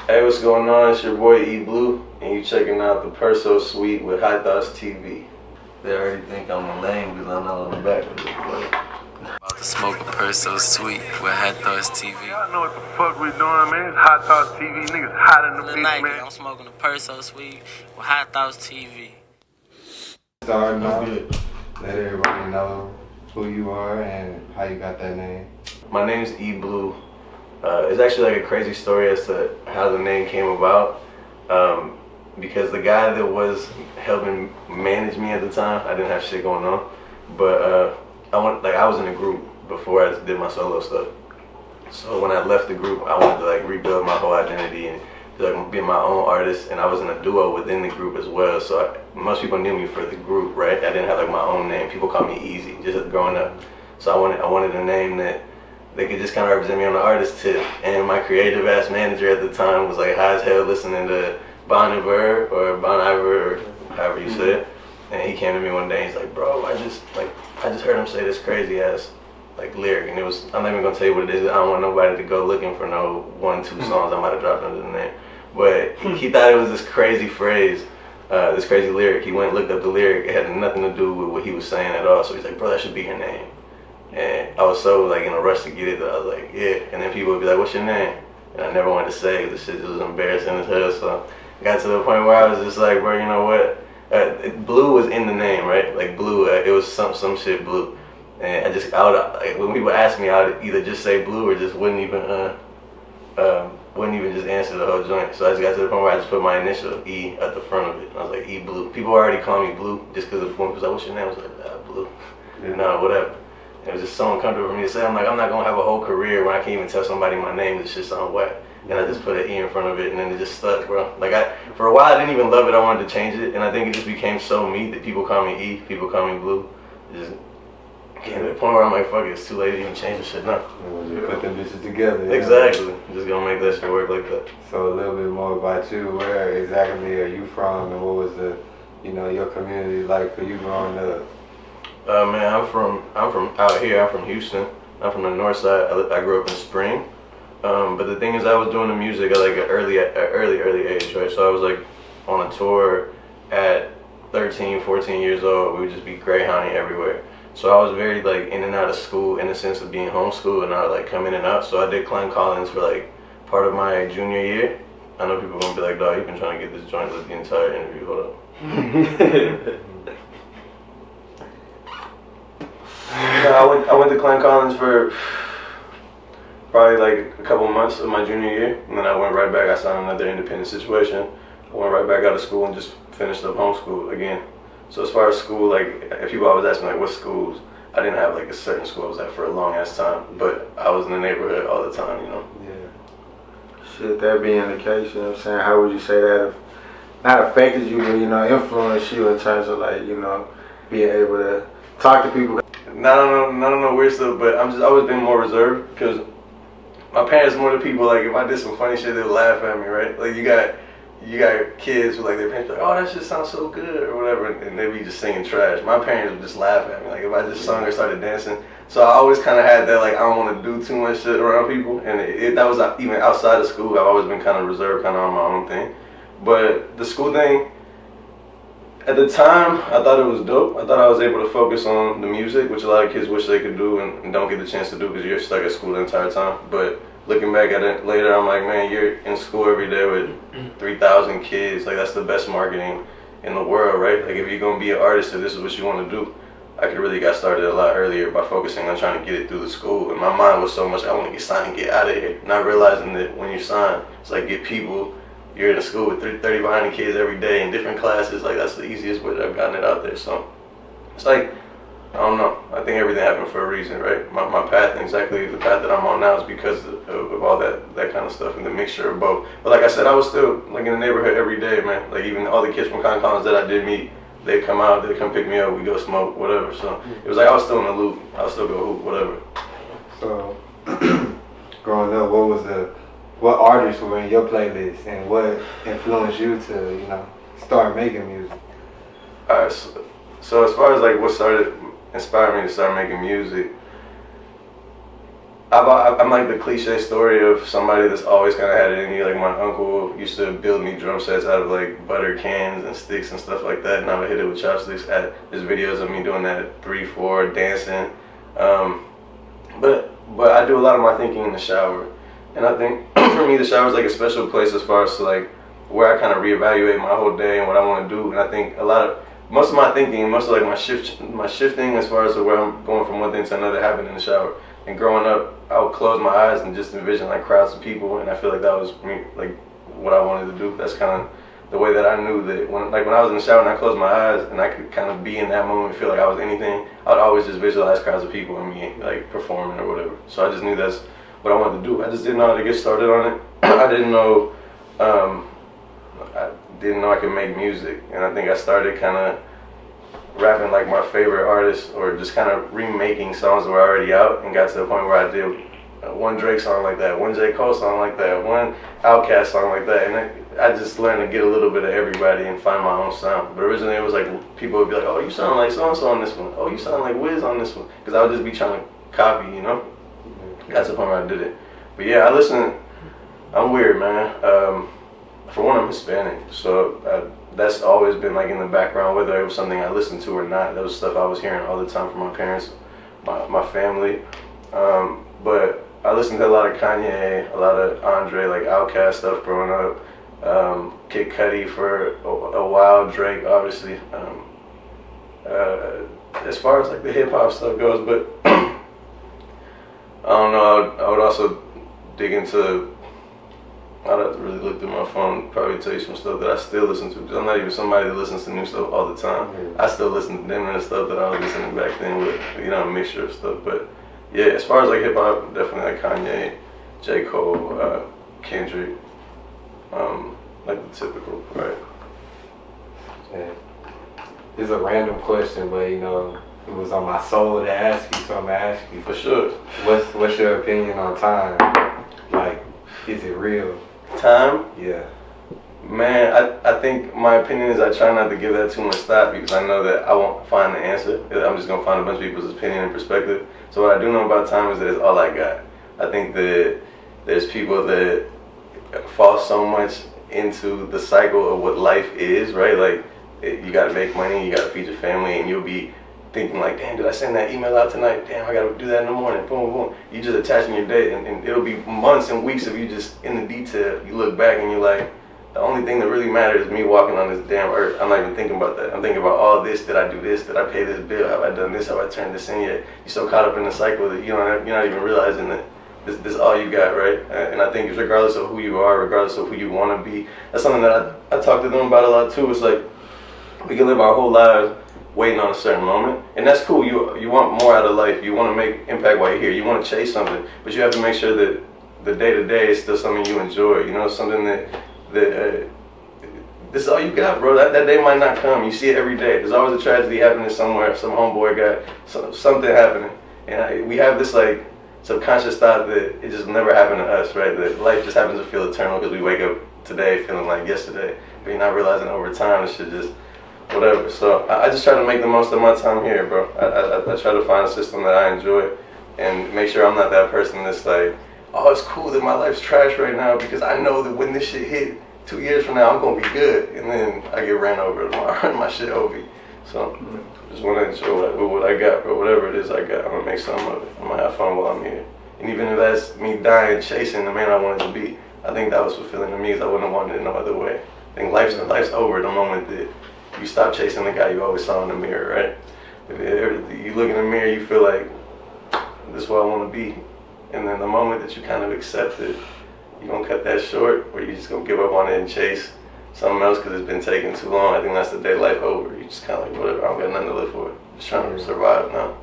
Hey, what's going on? It's your boy Bleu, and you checking out the Perso Suite with High Thoughts TV. They already think I'm a lame because I'm not on the back of it. About to smoke a Perso Suite with High Thoughts TV. Y'all know what the fuck we doing, man. It's High Thoughts TV. Niggas hot in the bitch, man. I'm smoking a Perso Suite with High Thoughts TV. Starting off, let everybody know who you are and how you got that name. My name's Bleu. It's actually like a crazy story as to how the name came about. Because the guy that was helping manage me at the time, I didn't have shit going on, but I was in a group before I did my solo stuff. So when I left the group, I wanted to like rebuild my whole identity and like be my own artist. And I was in a duo within the group as well. So most people knew me for the group, right? I didn't have like my own name. People called me Easy just growing up. So I wanted a name that they could just kind of represent me on the artist tip. And my creative ass manager at the time was like high as hell listening to Bon Iver or however you say it. And he came to me one day and he's like, bro, I just heard him say this crazy ass like lyric, and it was, I'm not even gonna tell you what it is. I don't want nobody to go looking for no 1-2 songs I might have dropped under the name. But he thought it was this crazy phrase, this crazy lyric. He went and looked up the lyric. It had nothing to do with what he was saying at all. So he's like, bro, that should be your name. And I was so like in a rush to get it that I was like, yeah. And then people would be like, what's your name? And I never wanted to say it. The shit just was embarrassing as hell. So I got to the point where I was just like, bro, you know what? Blue was in the name, right? Like Blue, it was some shit Blue. And when people asked me, I would either just say Blue or just wouldn't even just answer the whole joint. So I just got to the point where I just put my initial E at the front of it. I was like, Bleu. People already call me Blue just because one was like, what's your name? I was like, Blue. Yeah. No, whatever. It was just so uncomfortable for me to say. I'm like, I'm not gonna have a whole career when I can't even tell somebody my name. This shit sound whack. And I just put an E in front of it, and then it just stuck, bro. Like for a while, I didn't even love it. I wanted to change it, and I think it just became so me that people call me E, people call me Blue. It just came to the point where I'm like, fuck it, it's too late to even change the shit now. You put them bitches together. Yeah. Exactly. Just gonna make that shit work like that. So a little bit more about you. Where exactly are you from, and what was your community like for you growing up? Man, I'm from out here. I'm from Houston. I'm from the north side. I grew up in Spring. But the thing is, I was doing the music at like an early age, right? So I was like on a tour at 13, 14 years old. We would just be greyhounding everywhere. So I was very like in and out of school in the sense of being homeschooled, and I would like come in and out. So I did Klein Collins for like part of my junior year. I know people are gonna be like, dog, you've been trying to get this joint the entire interview. Hold up. I went to Klein Collins for probably like a couple months of my junior year, and then I went right back. I signed another independent situation. I went right back out of school and just finished up homeschool again. So as far as school, like if people always ask me like what schools, I didn't have like a certain school I was at for a long ass time, but I was in the neighborhood all the time, you know. Yeah. Shit, that being the case, you know what I'm saying? How would you say that not affected you, but influenced you in terms of like being able to talk to people? Not on no weird stuff, but I've always been more reserved because my parents more the people like if I did some funny shit they would laugh at me, right? Like you got kids who like their parents like, oh that shit sounds so good or whatever, and they be just singing trash. My parents would just laugh at me like if I just sung or started dancing. So I always kind of had that like I don't want to do too much shit around people, and that was even outside of school. I've always been kind of reserved, kind of on my own thing. But the school thing, at the time, I thought it was dope. I thought I was able to focus on the music, which a lot of kids wish they could do and don't get the chance to do because you're stuck at school the entire time. But looking back at it later, I'm like, man, you're in school every day with 3,000 kids. Like, that's the best marketing in the world, right? Like, if you're going to be an artist and this is what you want to do, I could really got started a lot earlier by focusing on trying to get it through the school. And my mind was so much, I want to get signed and get out of here. Not realizing that when you sign, it's like get people. You're in a school with 30 behind the kids every day in different classes. Like, that's the easiest way that I've gotten it out there. So, it's like, I don't know. I think everything happened for a reason, right? My path, exactly the path that I'm on now is because of all that kind of stuff and the mixture of both. But like I said, I was still like in the neighborhood every day, man. Like, even all the kids from Klein Collins that I did meet, they'd come out, they'd come pick me up, we go smoke, whatever. So, it was like I was still in the loop. I would still go hoop, whatever. So, growing up, what artists were in your playlist and what influenced you to, start making music? Alright, so as far as like what started inspired me to start making music, I'm like the cliche story of somebody that's always kind of had it in you. Like my uncle used to build me drum sets out of like butter cans and sticks and stuff like that, and I would hit it with chopsticks. There's videos of me doing that at 3, 4, dancing. But I do a lot of my thinking in the shower, and I think for me the shower is like a special place as far as to like where I kind of reevaluate my whole day and what I want to do. And I think most of my thinking, most of like my shifting as far as to where I'm going from one thing to another happened in the shower. And growing up, I would close my eyes and just envision like crowds of people, and I feel like that was me, like what I wanted to do. That's kind of the way that I knew that when I was in the shower and I closed my eyes and I could kind of be in that moment, feel like I was anything. I would always just visualize crowds of people and me like performing or whatever. So I just knew that's what I wanted to do. I just didn't know how to get started on it. I didn't know I could make music, and I think I started kind of rapping like my favorite artists, or just kind of remaking songs that were already out, and got to the point where I did one Drake song like that, one J. Cole song like that, one Outkast song like that, and I just learned to get a little bit of everybody and find my own sound. But originally it was like people would be like, oh, you sound like so-and-so on this one, oh, you sound like Wiz on this one, because I would just be trying to copy, you know? Got to the point where I did it. But yeah, I'm weird, man. For one, I'm Hispanic, so that's always been like in the background, whether it was something I listened to or not. That was stuff I was hearing all the time from my parents, my family. But I listened to a lot of Kanye, a lot of Andre, like Outkast stuff growing up. Kid Cudi for a while, Drake, obviously. As far as like the hip hop stuff goes, but I don't know. I would also dig into. I'd have to really look through my phone, probably tell you some stuff that I still listen to. Because I'm not even somebody that listens to new stuff all the time. I still listen to them and stuff that I was listening back then with, a mixture of stuff. But yeah, as far as like hip hop, definitely like Kanye, J. Cole, Kendrick, like the typical, right? Yeah. It's a random question, but it was on my soul to ask you, so I'm gonna ask you. For sure. What's your opinion on time? Like, is it real? Time? Yeah. Man, I think my opinion is I try not to give that too much thought, because I know that I won't find the answer. I'm just going to find a bunch of people's opinion and perspective. So what I do know about time is that it's all I got. I think that there's people that fall so much into the cycle of what life is, right? Like, you got to make money, you got to feed your family, and you'll be thinking like, damn, did I send that email out tonight? Damn, I gotta do that in the morning. Boom, boom. You just attaching your day, and it'll be months and weeks of you just in the detail. You look back and you're like, the only thing that really matters is me walking on this damn earth. I'm not even thinking about that. I'm thinking about all this. Did I do this? Did I pay this bill? Have I done this? Have I turned this in yet? You're so caught up in the cycle that you're not even realizing that this is all you got, right? And I think regardless of who you are, regardless of who you want to be, that's something that I talk to them about a lot too. It's like, we can live our whole lives waiting on a certain moment, and that's cool. You want more out of life. You want to make impact while you're here. You want to chase something, but you have to make sure that the day to day is still something you enjoy. Something that this is all you got, bro. That day might not come. You see it every day. There's always a tragedy happening somewhere. Some homeboy got something happening, and we have this like subconscious thought that it just never happened to us, right? That life just happens to feel eternal because we wake up today feeling like yesterday, but you're not realizing over time it should just whatever. So I just try to make the most of my time here, bro. I try to find a system that I enjoy and make sure I'm not that person that's like, oh, it's cool that my life's trash right now because I know that when this shit hit 2 years from now, I'm going to be good. And then I get ran over tomorrow and my shit over. So just want to enjoy what I got, bro. Whatever it is I got, I'm going to make something of it. I'm going to have fun while I'm here. And even if that's me dying, chasing the man I wanted to be, I think that was fulfilling to me because I wouldn't have wanted it no other way. I think life's over the moment that you stop chasing the guy you always saw in the mirror, right? If you look in the mirror, you feel like, this is what I want to be. And then the moment that you kind of accept it, you're going to cut that short, or you're just going to give up on it and chase something else because it's been taking too long. I think that's the day life over. You just kind of like, whatever, I don't got nothing to live for. Just trying to survive now.